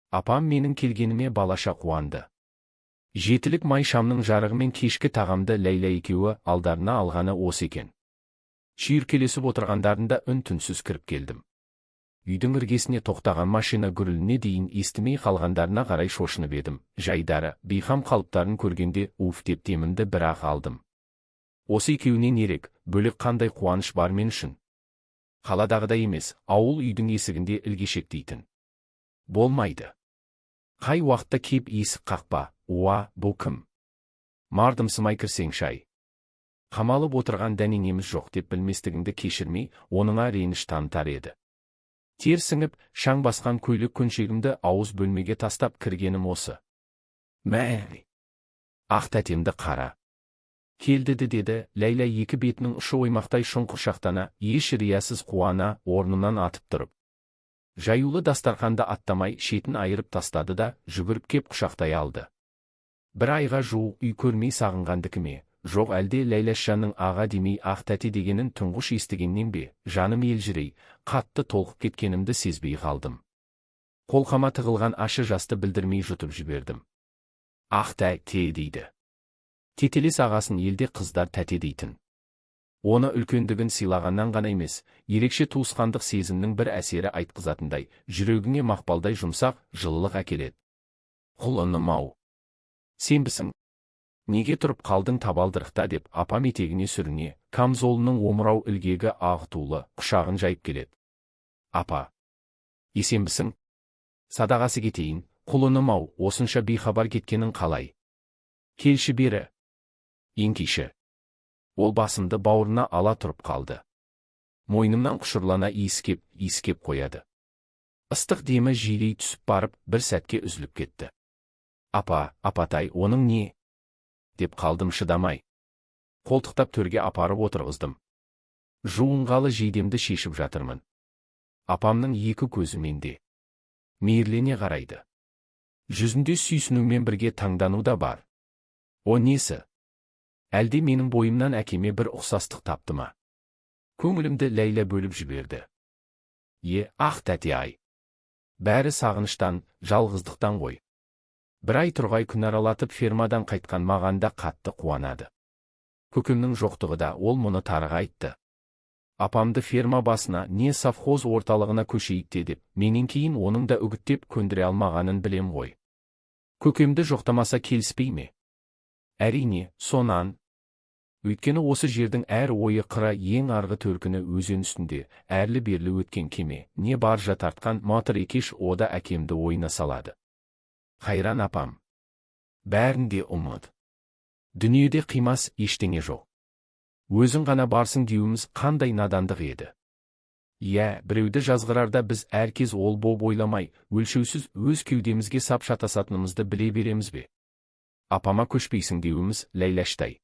Апам менің келгеніме балаша қуанды. Жетілік май шамның жарығымен кешкі тағамды Ләйла екеуі алдарына алғаны осы екен. Шүйіркелесіп отырғандарында үн-түнсіз кіріп келдім. Үйдің іргесіне тоқтаған машина гүріліне дейін естімей қалғандарына қарай шошынып едім. Жайдары, бейқам қалыптарын көргенде уф деп демімді бір-ақ алдым. Осы екеуінен ерек, бөлек қандай қуаныш бар мен үшін. Қаладағыдай емес, ауыл үйдің есігінде ілгешектейтін. Болмайды. Қай уақытта кеп есік қақпа, уа, бұл кім? Мардымсымай кірсең шай. Қамалып отырған дәнеңеміз жоқ деп білместігіңді кешірмей, оныңа реніш танытар еді. Терсіңіп, шаң басқан көйлек көншегімді ауыз бөлмеге тастап кіргенім осы. Мә! Ақ тәтемді қара. Келдіді деді, Ләйла екі бетінің ұшы оймақтай шұңқыршақтана, еш риясыз қуана, орнынан атып тұрып. Жаюлы дастарханды аттамай шетін айырып тастады да, жүгіріп кеп құшақтай алды. Бір айға жуық үй көрмей сағынғандікі ме, жоқ әлде Ләйләшжанның аға демей ақ тәте дегенін тұңғыш естігеннен бе, жаным елжірей, қатты толқып кеткенімді сезбей қалдым. Қолқама тығылған ашы жасты білдірмей жұтып жібердім. Ақ тәте дейді. Тетелес ағасын елде қыздар тәте дейтін. Оны үлкендігін сыйлағаннан ғана емес, ерекше туысқандық сезімнің бір әсері айтқызатындай, жүрегіңе мақпалдай жұмсақ, жылылық әкеледі. Құлыным-ау. Сенбісің? Неге тұрып қалдың табалдырықта деп апам етегіне сүріне, камзолының омырау ілгегі ағытулы, құшағын жайып келеді. Апа. Есенбісің? Садағасы кетейін, құлыным-ау, осынша бейхабар кеткенің қалай? Келші бері. Еңкейші. Ол басымды бауырына ала тұрып қалды. Мойнымнан құшырлана иіскеп қояды. Ыстық демі жиілей түсіп барып, бір сәтке үзіліп кетті. Апа, апатай, оның не? Деп қалдым шыдамай. Қолтықтап төрге апарып отырғыздым. Жуынғалы жейдемді шешіп жатырмын. Апамның екі көзі менде. Мейірлене қарайды. Жүзінде сүйсінумен бірге таңдану да бар. О несі? Әлде менің бойымнан әкеме бір ұқсастық тапты ма? Көңілімді Ләйла бөліп жіберді. Ақ тәте-ай. Бәрі сағыныштан, жалғыздықтан ғой. Бір ай тұрғай күнаралатып фермадан қайтқан мағанда қатты қуанады. Көкемнің жоқтығы да ол мұны тарыға айтты. Апамды ферма басына не совхоз орталығына көшейікте деп, менен кейін оның да үгіттеп көндіре алмағанын білем ғой. Көкемді жоқтамаса келіспей ме? Әрине, сонан. Өйткені осы жердің әр ойы қыра ең арғы төркіні өзен үстінде, әрлі-берлі өткен кеме, не баржа тартқан матыр екеш ода әкемді ойына салады. Қайран апам. Бәрінде ұмыт. Дүниеде қимас ештеңе жоқ. Өзің ғана барсың деуіміз қандай надандық еді. Біреуді жазғырарда біз әркез ол боп ойламай, өлшеусіз өз кеудемізге сап шатасатынымызды біле береміз бе? Апама көшпейсің деуіміз Ләйләштай.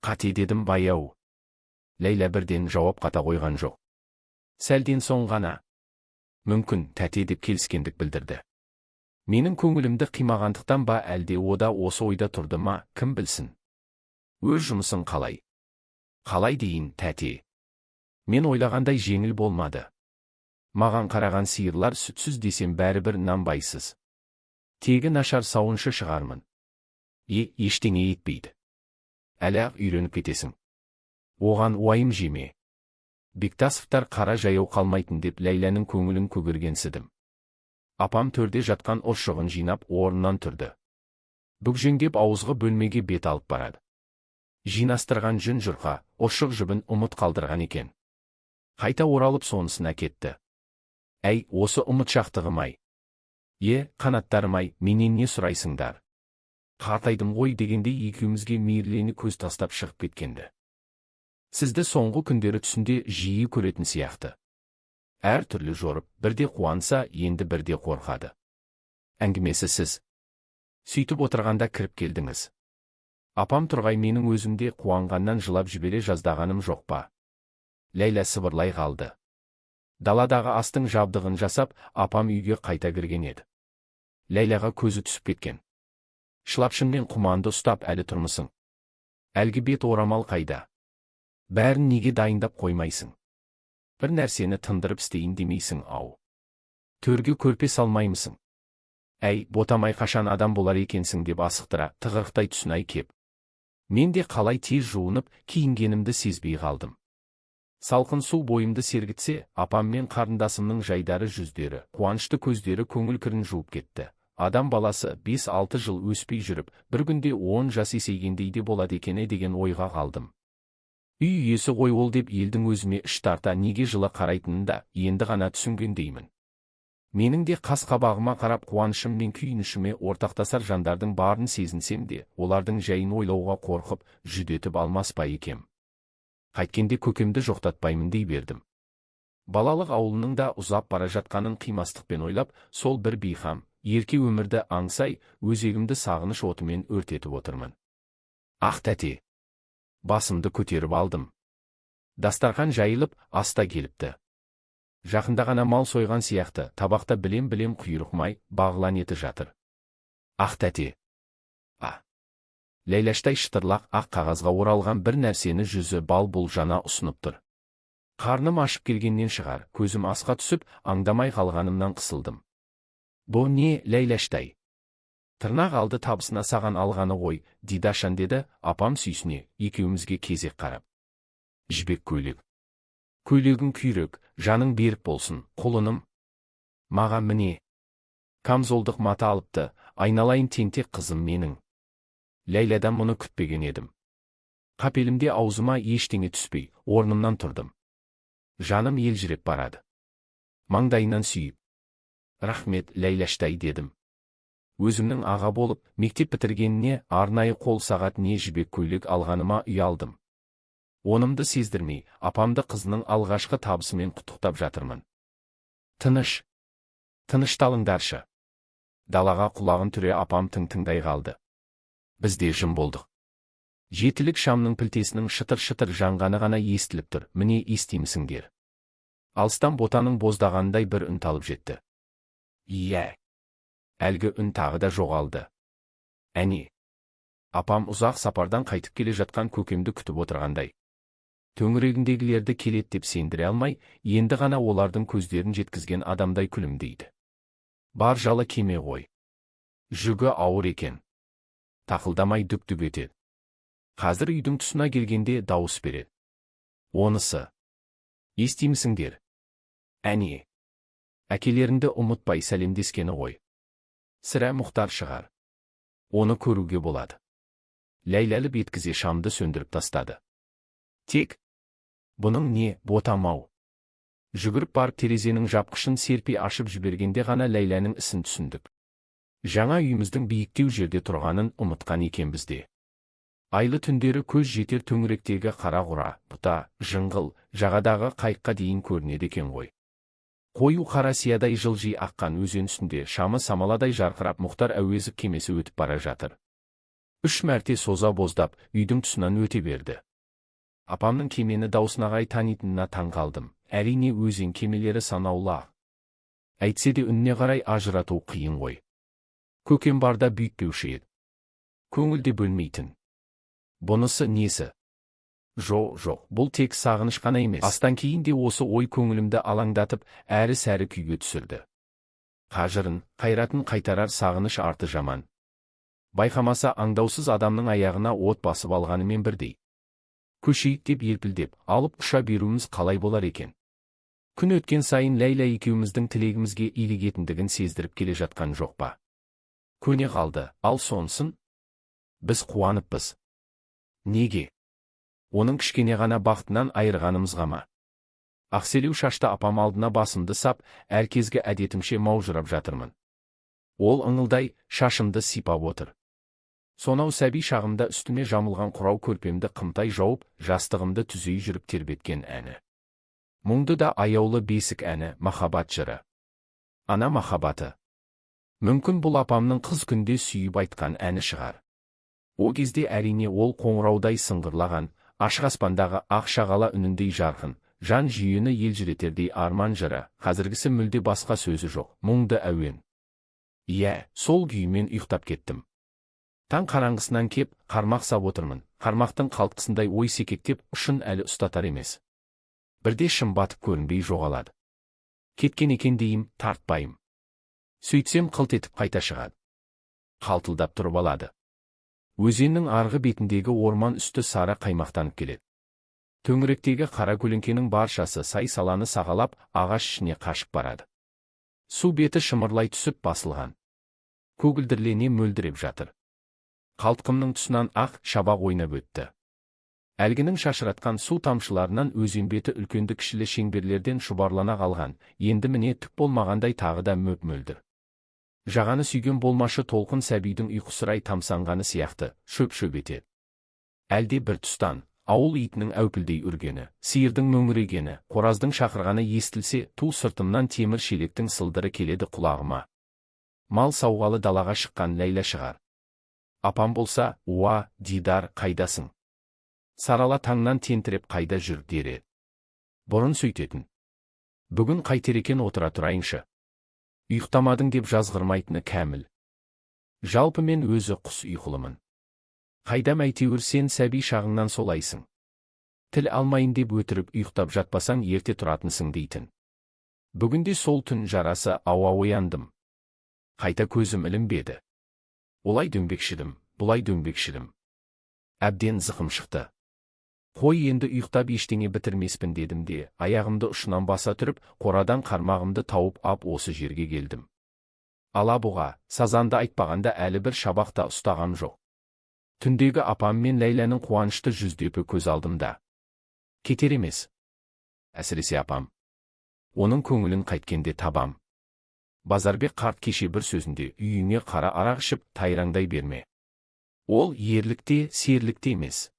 Қате дедім баяу. Ләйла бірден жауап қата қойған жоқ. Сәлден соң ғана. Мүмкін тәте деп келіскендік білдірді. Менің көңілімді қимағандықтан ба әлде ода осы ойда тұрды ма, кім білсін. Өз жұмысын қалай? Қалай дейін, тәте? Мен ойлағандай жеңіл болмады. Маған қараған сиырлар сүтсіз десем бәрібір нанбайсыз. Тегі нашар сауыншы шығармын. Ештеңе етпейді. Әлі-ақ үйреніп кетесің. Оған уайым жеме. Бектасовтар қара жаяу қалмайтын деп Ләйләнің көңілін көгергенсідім. Апам төрде жатқан ұршығын жинап орнынан тұрды. Бүкжеңдеп ауызғы бөлмеге бет алып барады. Жинастырған жүн жұрқа, ұршық жібін ұмыт қалдырған екен. Қайта оралып сонысын әкетті. Әй, осы ұмытшақтығым-ай. Қанаттарым-ай, менен не сұрайсыңдар? Қартайдым ғой дегенде екеумізге мейірлені көз тастап шығып кеткенді. Сізді соңғы күндері түсінде жиі көретін сияқты. Әр түрлі жорып, бірде қуанса, енді бірде қорқады. Әңгімесі сіз. Сөйтіп отырғанда кіріп келдіңіз. Апам тұрғай менің өзімде қуанғаннан жылап жібере жаздағаным жоқ па? Ләйла сыбырлай қалды. Даладағы астың жабдығын жасап, апам үйге қайта кірген еді. Ләйлаға көзі түсіп кеткен. Шылапшынмен құманды ұстап әлі тұрмысың? Әлгі бет орамал қайда? Бәрін неге дайындап қоймайсың? Бір нәрсені тындырып істейін демейсің ау. Төрге көрпе салмаймысың? Әй, ботамай қашан адам болар екенсің деп асықтыра, тығырықтай түсінай кеп. Мен де қалай тез жуынып, киінгенімді сезбей қалдым. Салқын су бойымды сергітсе, апам мен қарындасымның жайдары жүздері, қуанышты көздері көңіл кірін жуып кетті. Адам баласы 5-6 жыл өспей жүріп, бір күнде 10 жас есейгендей де болады екені деген ойға қалдым. Үй иесі ғой ол деп елдің өзіме іш тарта неге жылы қарайтынын да енді ғана түсінгендеймін. Менің де қас-қабағыма қарап қуанышым мен күйінішіме ортақтасар жандардың барын сезінсем де, олардың жайын ойлауға қорқып, жүдетіп алмас па екем. Қайткенде көкемді жоқтатпаймын дей бердім. Балалық ауылының да ұзап бара жатқанын қимастықпен ойлап, сол бір бейхам, ерке өмірді аңсай, өзегімді сағыныш отымен өртетіп отырмын. Ақ тәте! Басымды көтеріп алдым. Дастархан жайылып, аста келіпті. Жақында ғана мал сойған сияқты, табақта білем құйрық май, бағлан еті жатыр. Ақ тәте! Ләйләштай шытырлақ ақ қағазға оралған бір нәрсені жүзі бал-бұл жана ұсынып тұр. Қарным ашып келгеннен шығар, көзім асқа түсіп, аңдамай қалғанымнан қысылдым. Бұ не, Ләйләштай? Тырнақ алды табысына саған алғаны ғой, Дидашан деді, апам сүйсіне, екеумізге кезек қарап. Жібек көйлек. Көйлегің күйрек, жаның берік болсын, құлыным. Маған міне. Камзолдық мата алыпты, айналайын тентек қызым менің. Ләйладан мұны күтпеген едім. Қапелімде аузыма ештеңе түспей, орнымнан тұрдым. Жаным елжіреп барады. Маңдайынан сүйіп. Рахмет, Ләйләштай дедім. Өзімнің аға болып, мектеп бітіргеніне арнайы қол сағат не жібек көйлек алғаныма ұялдым. Онымды сездірмей, апамды қызының алғашқы табысымен құттықтап жатырмын. Тыныш. Тынышталыңдаршы. Далаға құлағын түре апам тыңдай қалды. Бізде жым болдық. Жетілік шамның пілтесінің шытыр-шытыр жанғаны ғана естіліп тұр, міне естимісіңдер. Алыстан ботаның боздағандай бір үн талып жетті. Иә. Әлгі үн тағы да жоғалды. Әне. Апам ұзақ сапардан қайтып келе жатқан көкемді күтіп отырғандай. Төңірегіндегілерді келет деп сендіре алмай, енді ғана олардың көздерін жеткізген адамдай күлімдейді. Бар жалы кеме ғой. Жүгі ауыр екен. Тақылдамай дүк-дүк етеді. Қазір үйдің тұсына келгенде дауыс береді. Онысы. Естимісіңдер? Әне. Әкелерінді ұмытпай сәлемдескені ғой. Сірә Мұхтар шығар. Оны көруге болады. Ләйләліп еткізе шамды сөндіріп тастады. Тек. Бұның не, ботамау. Жүгіріп барып терезенің жапқышын серпе ашып жібергенде ғана Ләйләнің ісін түсіндік. Жаңа үйіміздің биіктеу жерде тұрғанын ұмытқан екен бізде. Айлы түндері көз жетер төңіректегі қара-құра, бұта, жыңғыл, жағадағы қайыққа дейін көрінеді екен ғой. Қою қара сиядай жылжи аққан өзен үстінде шамы самаладай жарқырап Мұхтар әуезов кемесі өтіп бара жатыр. 3 мәрте соза боздап, үйдің тұсынан өте берді. Апамның кемені даусынағай танитынына таң қалдым. Әрине өзен кемелері санаулы. Әйтсе де үніне қарай ажырату қиын ғой. Көкем барда büyütпеуші еді. Көңілде бөлмейтін. Бұнысы несі? Жоқ, бұл тек сағыныш қана емес. Астан кейін де осы ой көңілімді алаңдатып, әрі-сәрі күйге түсірді. Қажырын, қайратын қайтарар сағыныш арты жаман. Байқамаса аңдаусыз адамның аяғына от басып алғанымен бірдей. Көшейік деп елпілдеп, алып ұша беруіміз қалай болар екен? Күн өткен сайын Ләйла екеуміздің тілегімізге илігетіндігін сездіріп келе жатқан жоқ па? Көне қалды, ал сонсын? Біз қуаныппыз. Неге? Оның кішкене ғана бақытынан айырғанымызға ма? Ақселеу шашты апам алдына басымды сап, әркезгі әдетімше маужырап жатырмын. Ол ыңылдай, шашымды сипап отыр. Сонау сәби шағымда үстіме жамылған құрау көрпемді қымтай жауып, жастығымды түзей жүріп тербеткен әні. Мұңды да аяулы бесік әні, махаббат жыры. Ана махаббаты. Мүмкін бұл апамның қыз күнде сүйіп айтқан әні шығар. О кезде әрине ол қоңыраудай сыңғырлаған, ашық аспандағы ақ шағала үніндей жарқын, жан жүйені елжіретердей арман жыры, қазіргісі мүлде басқа сөзі жоқ, мұңды әуен. Иә, сол күймен ұйықтап кеттім. Таң қараңғысынан кеп, қармақ сап отырмын, қармақтың қалтқысындай ой секектеп, ұшын әлі ұстатар емес. Бірде шым батып көрінбей жоғалады. Кеткен екен дейім, тартпайым. Сөйтсем қылт етіп қайта шығады. Қалтылдап тұрып алады. Өзеннің арғы бетіндегі орман үсті сары қаймақтанып келеді. Төңіректегі қара көлеңкенің баршасы сай-саланы сағалап, ағаш ішіне қашып барады. Су беті шымырлай түсіп басылған. Көгілдірлене мөлдіреп жатыр. Қалтқымның тұсынан ақ шабақ ойнап өтті. Әлгінің шашыратқан су тамшыларынан өзен беті үлкенді-кішілі шеңберлерден шұбарлана қалған, енді міне түк болмағандай тағы да мөп-мөлдір. Жағаны сүйген болмашы толқын сәбидің ұйқысырай тамсанғаны сияқты, шөп-шөп етеді. Әлде бір тұстан, ауыл итінің әупілдей үргені, сиырдың мөңірегені, қораздың шақырғаны естілсе, ту сыртымнан темір шелектің сылдыры келеді құлағыма. Мал сауғалы далаға шыққан Ләйлә шығар. Апам болса, уа, Дидар, қайдасың? Сарала таңнан тентіреп қайда жүр дер еді. Бұрын сөйтетін. Бүгін қайтер екен отыра тұрайыншы. Ұйықтамадың деп жазғырмайтыны кәміл. Жалпы мен өзі құс ұйқылымын. Қайдам әйтеуір сен сәби шағыңнан солайсың. Тіл алмайын деп өтіріп ұйықтап жатпасаң ерте тұратынсың дейтін. Бүгінде сол түн жарасы ауа ояндым. Қайта көзім ілінбеді. Олай дөңбекшідім, бұлай дөңбекшідім. Әбден зықым шықты. Қой енді ұйықтап ештеңе бітірмеспін дедім де, аяғымды ұшынан баса тұрып, қорадан қармағымды тауып ап осы жерге келдім. Алабұға, сазанды айтпағанда әлі бір шабақта ұстағам жоқ. Түндегі апам мен Ләйләнің қуанышты жүздепі көз алдымда. Кетер емес. Әсіресе апам. Оның көңілін қайткенде табам. Базарбек қарт кеше бір сөзінде үйіңе қара арақ ішіп тайраңдай берме. Ол ерлікте, серлікте емес.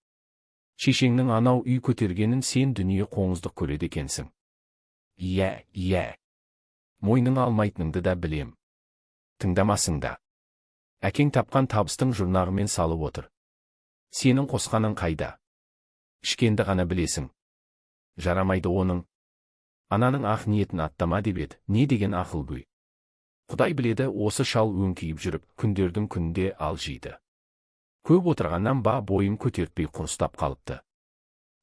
Шешеңнің анау үй көтергенін сен дүние қоңыздық көреді екенсің. Иә. Мойның алмайтыныңды да білем. Тыңдамасың да. Әкең тапқан табыстың жұрнағымен салып отыр. Сенің қосқаның қайда? Ішкенді ғана білесің. Жарамайды оның. Ананың ақ ниетін аттама деп еді, не деген ақыл бұй. Құдай біледі, осы шал өңкейіп жүріп, күндердің күнде алжиды. Көп отырғаннан ба бойым көтертпей құрыстап қалыпты.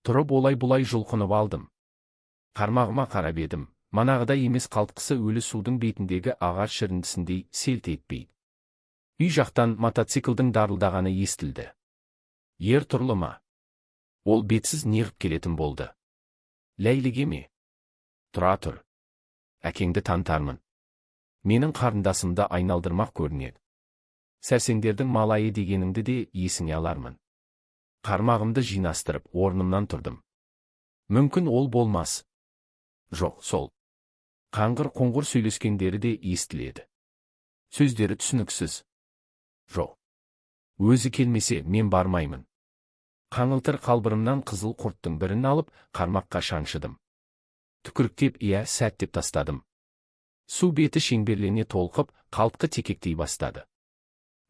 Тұрып олай-бұлай жұлқынып алдым. Қармағыма қарап едім, манағыда емес қалтқысы өлі судың бетіндегі ағаш шіріндісіндей селт етпейді. Үй жақтан мотоциклдің дарылдағаны естілді. Ер тұрлы ма? Ол бетсіз неғып келетін болды. Ләйліге ме? Тұра тұр. Әкеңді танытармын. Менің қарындасымды айналдырмақ көрінеді. Сәрсеңдердің малайы дегеніңді де есіңе алармын. Қармағымды жинастырып, орнымнан тұрдым. Мүмкін ол болмас. Жоқ, сол. Қаңғыр-қоңғыр сөйлескендері де естіледі. Сөздері түсініксіз. Жоқ. Өзі келмесе мен бармаймын. Қаңылтыр қалбырымнан қызыл құрттың бірін алып, қармаққа шаншыдым. Түкіріктеп сәттеп тастадым. Су беті шеңберлене толқып, қалтқы текектей бастады.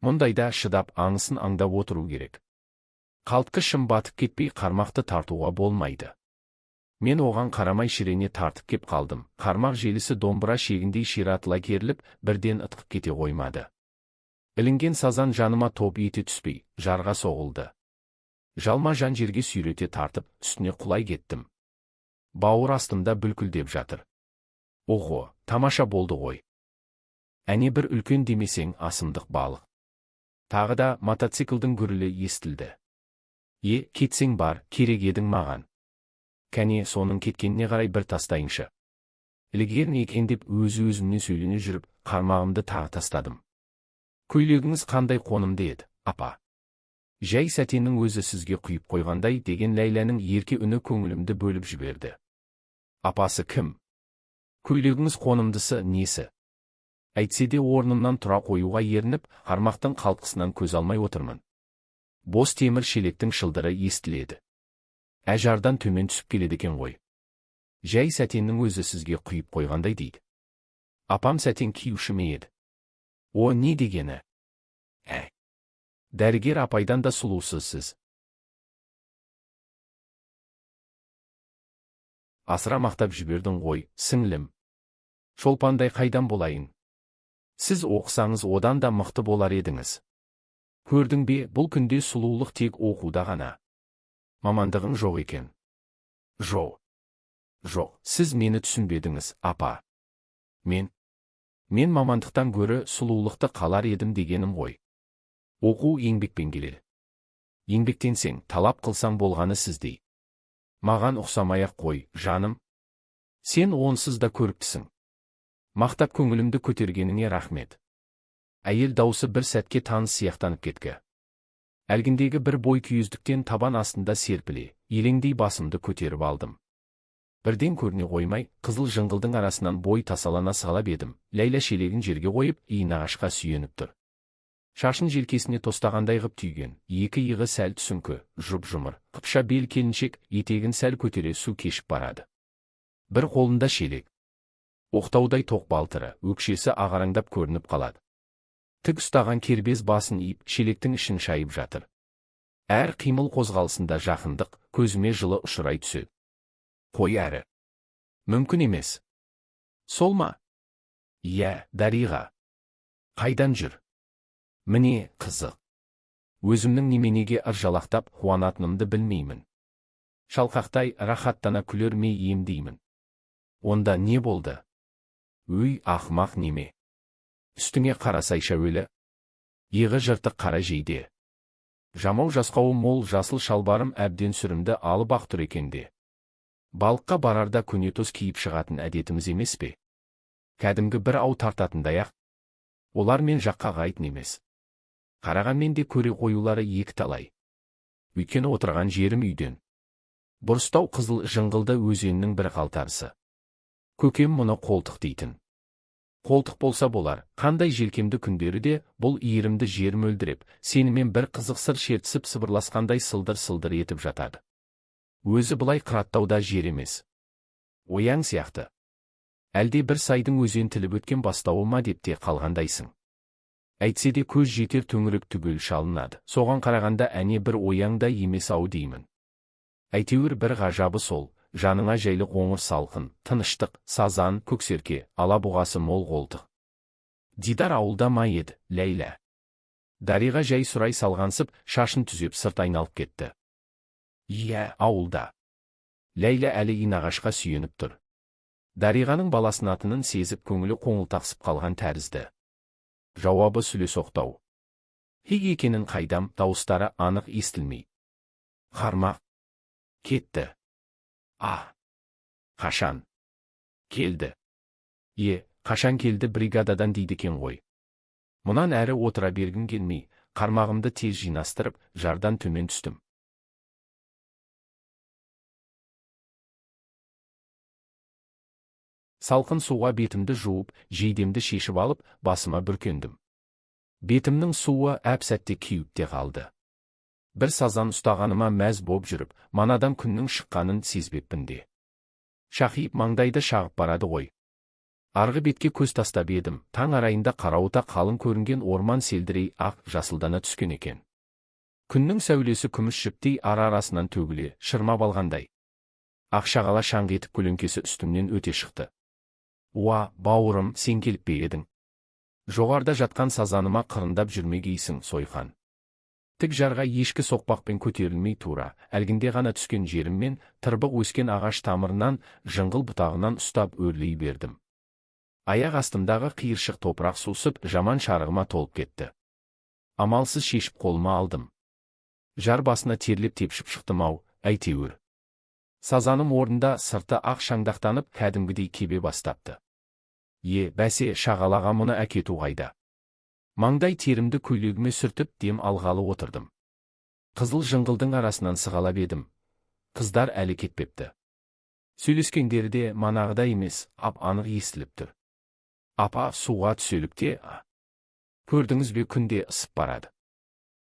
Мұндайда шыдап аңысын аңдап отыру керек. Қалтқы шым батып кетпей қармақты тартуға болмайды. Мен оған қарамай шірене тартып кеп қалдым. Қармақ желісі домбыра шегіндей ширатыла керіліп, бірден ытқып кете қоймады. Ілінген сазан жаныма топ ете түспей, жарға соғылды. Жалма жан жерге сүйрете тартып, үстіне құлай кеттім. Бауыр астымда бүлкілдеп жатыр. Ого, тамаша болды ғой. Әне бір үлкен демесең асымдық балық. Тағы да мотоциклдің гүрілі естілді. Кетсең бар, керек едің маған. Кәне соның кеткеніне қарай бір тастайыншы. Ілгерін екен деп өзі-өзіне сөйлене жүріп, қармағымды тағы тастадым. Көйлегіңіз қандай қонымды еді, апа? Жай сәтеннің өзі сізге құйып қойғандай деген Ләйләнің ерке үні көңілімді бөліп жіберді. Апасы кім? Көйлегіңіз қонымдысы несі? Әйтсе де орнымнан тұра қоюға ерініп, қармақтың қалтқысынан көз алмай отырмын. Бос темір шелектің шылдыры естіледі. Әжардан төмен түсіп келеді екен ғой. Жай сәтеннің өзі сізге құйып қойғандай дейді. Апам сәтен киюші ме еді? О, не дегені? Дәрігер апайдан да сұлусыз сіз. Асыра мақтап жібердің ғой, сіңлім. Шолпандай қайдан болайын? Сіз оқысаңыз одан да мықты болар едіңіз. Көрдің бе, бұл күнде сұлулық тек оқуда ғана. Мамандығың жоқ екен. Жоқ, сіз мені түсінбедіңіз, апа. Мен Мен мамандықтан гөрі сұлулықты қалар едім дегенім ғой. Оқу еңбекпен келеді. Еңбектенсең, талап қылсаң болғаны сіздей. Маған ұқсамай-ақ қой, жаным. Сен онсыз да көріктісің. Мақтап көңілімді көтергеніңе рахмет. Әйел даусы бір сәтке таныс сияқтанып кетті. Әлгіндегі бір бой күйіздіктен табан астында серпіле, елеңдей басымды көтеріп алдым. Бірден көріне қоймай, қызыл жыңғылдың арасынан бой тасалана сығалап едім. Ләйлә шелегін жерге қойып, иінағашқа сүйеніп тұр. Шашын желкесіне тостағандай ғып түйген, екі иығы сәл түсіңкі, жұп-жұмыр, қыпша бел келіншек, етегін сәл көтере су кешіп барады. Бір қолында шелек. Оқтаудай тоқ балтыры, өкшесі ағараңдап көрініп қалады. Тік ұстаған кербез басын иіп, шелектің ішін шайып жатыр. Әр қимыл қозғалысында жақындық, көзіме жылы ұшырай түседі. Қой әрі. Мүмкін емес. Сол ма? Иә, Дариға. Қайдан жүр? Міне, қызық. Өзімнің неменеге ыржалақтап қуанатынымды білмеймін. Шалқақтай рахаттана күлер ме ем деймін. Онда не болды? Өй, ақымақ неме. Үстіңе қарасайша өлі. Иығы жыртық қара жейде. Жамау жасқауы мол жасыл шалбарым әбден сүрімді алып ақ тұр екенде. Балыққа барарда көнетоз киіп шығатын әдетіміз емес пе? Кәдімгі бір ау тартатындай-ақ. Олар мен жаққа ғайтын емес. Қарағанмен де көре қоюлары екі талай. Өйткені отырған жерім үйден. Бұрыстау қызыл жыңғылды өзеннің бір қалтарысы. Көкем мұны қолтық дейтін. Қолтық болса болар, қандай желкемді күндері де бұл иірімді жерім өлдіреп, сенімен бір қызық сыр шертісіп сыбырласқандай сылдыр-сылдыр етіп жатады. Өзі бұлай қыраттауда жер емес. Ояң сияқты. Әлде бір сайдың өзен тіліп өткен бастауы ма деп те қалғандайсың. Әйтсе де көз жетер төңірек түгел шалынады. Соған қарағанда әне бір ояңда емес ау деймін. Әйтеуір бір ғажабы сол, жаныңа жайлы қоңыр салқын, тыныштық, сазан, көксерке, алабұғасы мол қолтық. Дидар ауылда ма еді, Ләйлә? Дариға жай сұрай салғансып, шашын түзеп сырт айналып кетті. Иә, ауылда. Ләйлә әлі инағашқа сүйеніп тұр. Дариғаның баласынатынын сезіп көңілі қоңылтақсып қалған тәрізді. Жауабы сүлесоқтау. Хиг екенін қайдам, дауыстары анық естілмей. Қармақ. Кетті. Қашан? Келді. Қашан келді бригададан дейді кен ғой. Мұнан әрі отыра бергім келмей, қармағымды тез жинастырып, жардан төмен түстім. Салқын суға бетімді жуып, жейдемді шешіп алып, басыма бүркендім. Бетімнің суы әп-сәтте кеуіп те қалды. Бір сазан ұстағаныма мәз боп жүріп, манадан күннің шыққанын сезбеппін де. Шақиып маңдайды шағып барады ғой. Арғы бетке көз тастап едім, таң арайында қарауыта қалың көрінген орман селдірей ақ жасылдана түскен екен. Күннің сәулесі күміс жіптей ара-арасынан төгіле, шырмап алғандай. Ақ шағала шаң етіп көлеңкесі үстімнен өте шықты. Уа, бауырым, сен келіп пе едің? Жоғарда жатқан сазаныма қырындап жүрмегейсің, Сойқан. Тік жарға ешкі соқпақпен көтерілмей тура, әлгінде ғана түскен жеріммен тырбық өскен ағаш тамырынан, жыңғыл бұтағынан ұстап өрлей бердім. Аяқ астымдағы қиыршық топырақ сусып, жаман шарығыма толып кетті. Амалсыз шешіп қолыма алдым. Жар басына терлеп тепшіп шықтым-ау, әйтеуір. Сазаным орнында сырты ақ шаңдақтанып, кәдімгідей кебе бастапты. Бәсе, шағалаға мұны әкету қайда. Маңдай терімді көйлегіме сүртіп, дем алғалы отырдым. Қызыл жыңғылдың арасынан сығалап едім. Қыздар әлі кетпепті. Сөйлескендері де манағыда емес, ап-анық естіліп тұр. Апа, суға түселікте, көрдіңіз бе, күнде ысып барады.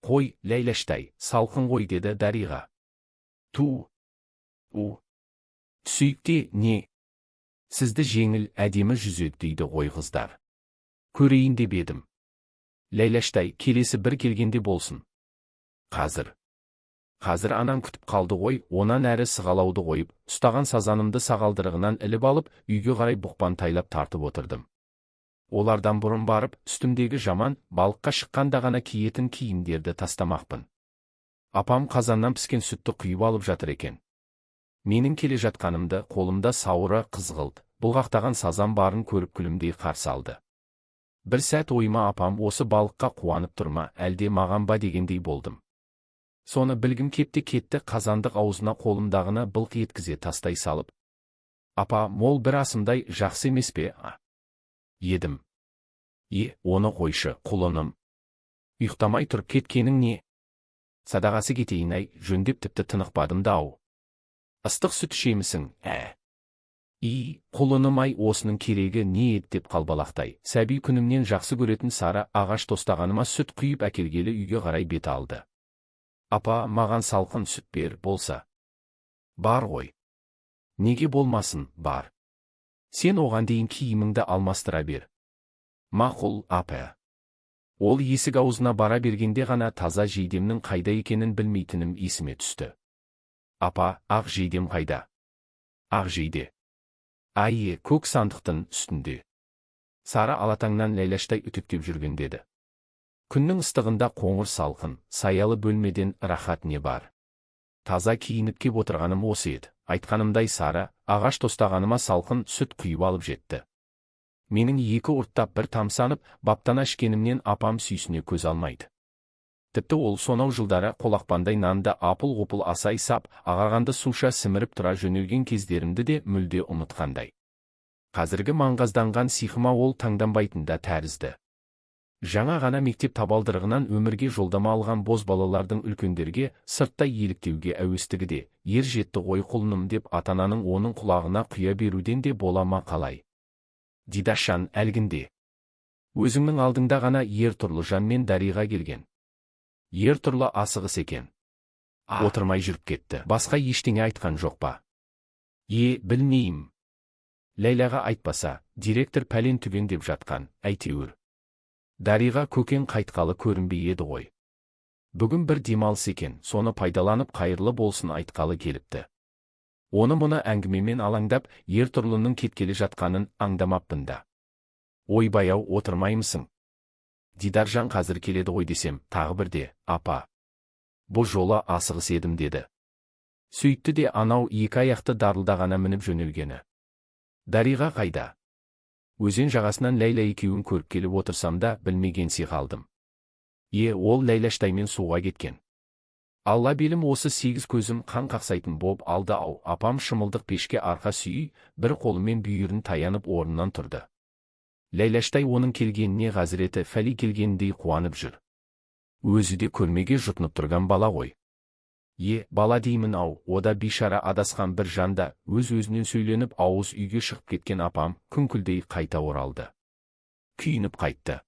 Қой, Ләйләштай, салқын ғой, деді Дариға. Түсейікте не? Сізді жеңіл, әдемі жүзеді дейді ғой қыздар. Көрейін деп едім. Ләйләштай, келесі бір келгенде болсын. Қазір анан күтіп қалды ғой, онан әрі сығалауды қойып, ұстаған сазанымды сағалдырығынан іліп алып, үйге қарай бұқпан тайлап тартып отырдым. Олардан бұрын барып, үстімдегі жаман, балыққа шыққанда ғана киетін киімдерді тастамақпын. Апам қазаннан піскен сүтті құйып алып жатыр екен. Менің келе жатқанымды қолымда сауыры қызғылт, бұлғақтаған сазан барын көріп күлімдей қарсы алды. Бір сәт ойыма апам осы балыққа қуанып тұрма, әлде маған ба дегендей болдым. Соны білгім кепті кетті, қазандық аузына қолымдағыны былқ еткізе тастай салып. Апа, мол бір асымдай жақсы емес пе, едім. Оны қойшы, құлыным. Ұйықтамай тұрып кеткенің не? Садағасы кетейін-ай, жөндеп тіпті тынықпадым да ау. Ыстық сүт ішемісің, құлыным-ай, осының керегі не еді деп қалбалақтай. Сәби күнімнен жақсы көретін сары ағаш тостағаныма сүт құйып әкелгелі үйге қарай бет алды. Апа, маған салқын сүт бер болса. Бар ғой. Неге болмасын, бар. Сен оған дейін киіміңді алмастыра бер. Мақұл, апа. Ол есік аузына бара бергенде ғана таза жейдемнің қайда екенін білмейтінім есіме түсті. Апа, ақ жейдем қайда? Ақ жейде. Көк сандықтың үстінде. Сары алатаңнан ләйләштай үтіктеп жүрген деді. Күннің ыстығында қоңыр салқын, саялы бөлмеден рахат не бар. Таза киініп кеп отырғаным осы еді. Айтқанымдай сары ағаш тостағаныма салқын сүт құйып алып жетті. Менің екі ұрттап бір тамсанып, баптана ішкенімнен апам сүйсіне көз алмайды. Тіпті ол сонау жылдары қолақпандай нанды апыл-ғұпыл асай сап, ағарғанды суша сіміріп тұра жөнелген кездерімді де мүлде ұмытқандай. Қазіргі маңғазданған сиқыма ол таңданбайтын да тәрізді. Жаңа ғана мектеп табалдырығынан өмірге жолдама алған боз балалардың үлкендерге сырттай еліктеуге әуестігі де, ер жетті ғой құлыным деп атананың оның құлағына құя беруден де бола ма қалай? Дидашан әлгінде. Өзіңнің алдыңда ғана Ертұрлы жан мен Дариға келген. Ертұрлы асығыс екен. Отырмай жүріп кетті. Басқа ештеңе айтқан жоқ па? Білмеймін. Ләйләға айтпаса, директор пәлен түген деп жатқан, әйтеуір. Дариға көкен қайтқалы көрінбей еді ғой. Бүгін бір демалыс екен, соны пайдаланып қайырлы болсын айтқалы келіпті. Оны мұны әңгімемен алаңдап, Ертұрлының кеткелі жатқанын аңдамаппын да. Ойбай-ау, отырмаймысың? Дидаржан қазір келеді ғой десем, тағы бірде, апа. Бұл жолы асығыс едім деді. Сөйтті де анау екі аяқты дарылдағана мініп жөнелгені. Дариға қайда? Өзен жағасынан Ләйлә екеуін көріп келіп отырсам да білмегенси қалдым. Ол Ләйләштаймен суға кеткен. Алла белім, осы 8 көзім қан қақсайтын боп алды ау. Апам шымылдық пешке арқа сүйей, бір қолымен бүйірін таянып орнынан тұрды. Ләйләштай оның келгеніне ғазіреті фәли келгендей қуанып жүр. Өзі де көрмеге жұтынып тұрған бала ғой. Бала деймін ау, ода бишара адасқан бір жанда, өз-өзінен сөйленіп ауыз үйге шығып кеткен апам күңкілдей қайта оралды. Күйініп қайтты.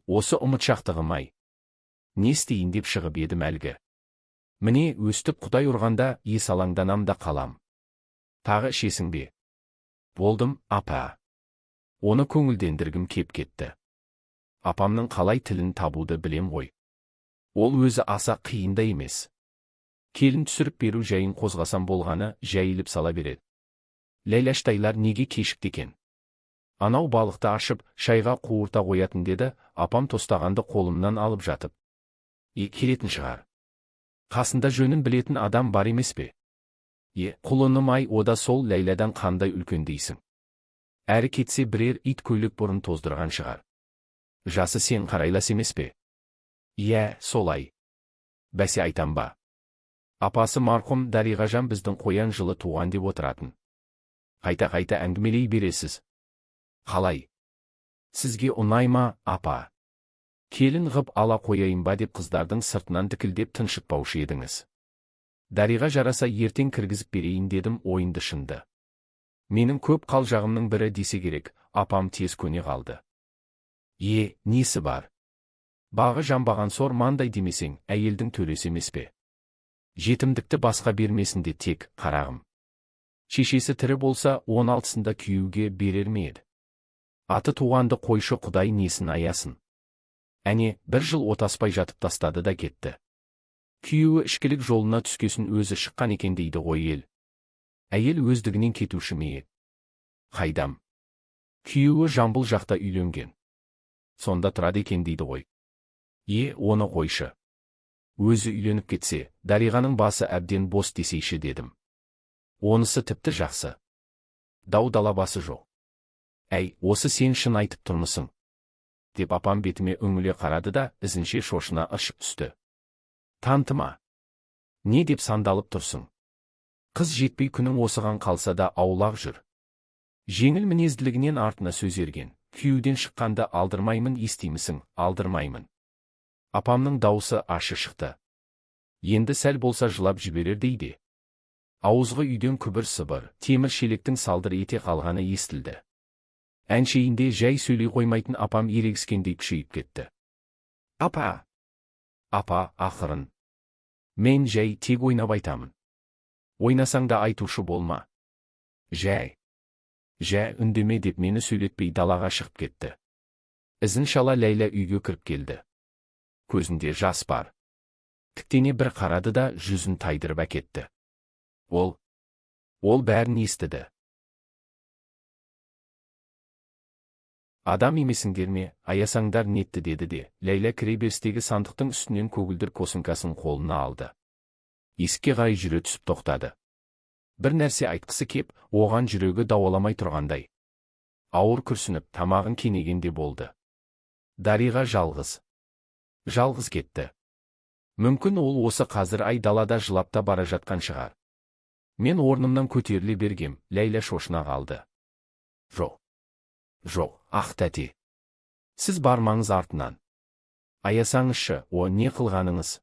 Осы ұмытшақтығым-ай. Не істейін деп шығып едім әлгі. Міне өстіп Құдай ұрғанда есалаңданам да қалам. Тағы ішесің бе? Болдым, апа. Оны көңілдендіргім кеп кетті. Апамның қалай тілін табуды білем ғой. Ол өзі аса қиында емес. Келін түсіріп беру жайын қозғасам болғаны жайылып сала береді. Ләйләштайлар неге кешікті екен? Анау балықты ашып, шайға қуырта қоятын деді, апам тостағанды қолымнан алып жатып. Келетін шығар. Қасында жөнін білетін адам бар емес пе? Құлыным-ай, ода сол Ләйләдан қандай үлкен дейсің? Әрі кетсе бірер ит көйлек бұрын тоздырған шығар. Жасы сен қарайлас емес пе? Солай. Бәсе айтам ба. Апасы марқұм Дариғажан біздің қоян жылы туған деп отыратын. Қайта-қайта әңгімелей бересіз. Қалай? Сізге ұнай ма, апа? Келін ғып ала қояйын ба деп қыздардың сыртынан дікілдеп тыншытпаушы едіңіз. Дариға жараса ертең кіргізіп берейін дедім ойынды шынды. Менің көп қалжағымның бірі десе керек, апам тез көне қалды. Несі бар? Бағы жамбаған сор мандай демесең, әйелдің төресі емес пе? Жетімдікті басқа бермесінде тек, қарағым. Шешесі тірі болса 16-сында күйеуге берер ме еді? Аты туғанды қойшы, Құдай несін аясын. Әне, бір жыл отаспай жатып тастады да кетті. Күйеуі ішкілік жолына түскесін өзі шыққан екен дейді ғой ел. Әйел өздігінен кетуші ме еді? Қайдам. Күйеуі Жамбыл жақта үйленген. Сонда тұрады екен дейді ғой. Оны қойшы. Өзі үйленіп кетсе, Дариғаның басы әбден бос десейші дедім. Онысы тіпті жақсы. Дау-дала басы жоқ. Осы сен шын айтып тұрмысың? деп апам бетіме үңіле қарады да, ізінше шошына ыршып түсті. Тантыма. Не деп сандалып тұрсың? Қыз жетпей күнің осыған қалса да аулақ жүр. Жеңіл мінезділігінен артына сөз ерген, күйеуден шыққанды алдырмаймын естимісің, алдырмаймын. Апамның дауысы ашы шықты. Енді сәл болса жылап жіберер дейді. Ауызғы үйден күбір-сыбыр, темір шелектің салдыр ете қалғаны естілді. Әншейінде жай сөйлей қоймайтын апам ерегіскендей күшейіп кетті. Апа! Апа, ақырын. Мен жай тек ойнап айтамын. Ойнасаң да айтушы болма. Жай. Жә, үндеме деп мені сөйлетпей далаға шығып кетті. Ізін шала Ләйла үйге кіріп келді. Көзінде жас бар. Тіктене бір қарады да жүзін тайдырып әкетті. Ол бәрін естіді. Адам емесіңдер ме, аясаңдар нетті деді де, Ләйла кіреберістегі сандықтың үстінен көгілдір косынкасын қолына алды. Есікке қарай жүре түсіп тоқтады. Бір нәрсе айтқысы кеп, оған жүрегі дауаламай тұрғандай. Ауыр күрсініп, тамағын кенегенде болды. Дариға жалғыз кетті. Мүмкін ол осы қазір ай далада жылапта бара жатқан шығар. Мен орнымнан көтеріле бергем, Ләйла шошына қалды. Жоқ, ақ тәте. Сіз бармаңыз артынан. Аясаңызшы, о не қылғаныңыз?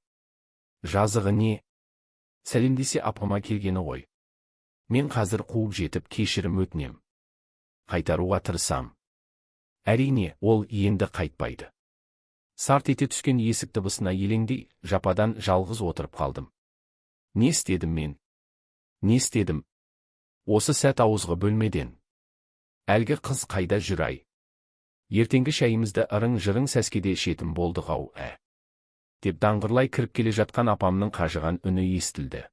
Жазығы не? Сәлемдесе апама келгені ғой. Мен қазір қуып жетіп кешірім өтінем. Қайтаруға тырысам. Әрине, ол енді қайтпайды. Сарт ете түскен есік дыбысына елеңдей, жападан жалғыз отырып қалдым. Не істедім мен? Не істедім? Осы сәт ауызғы бөлмеден. Әлгі қыз қайда жүр ай? Ертеңгі шайымызды ырың-жырың сәскеде ішетін болдық ау, деп даңғырлай кіріп келе жатқан апамның қажыған үні естілді.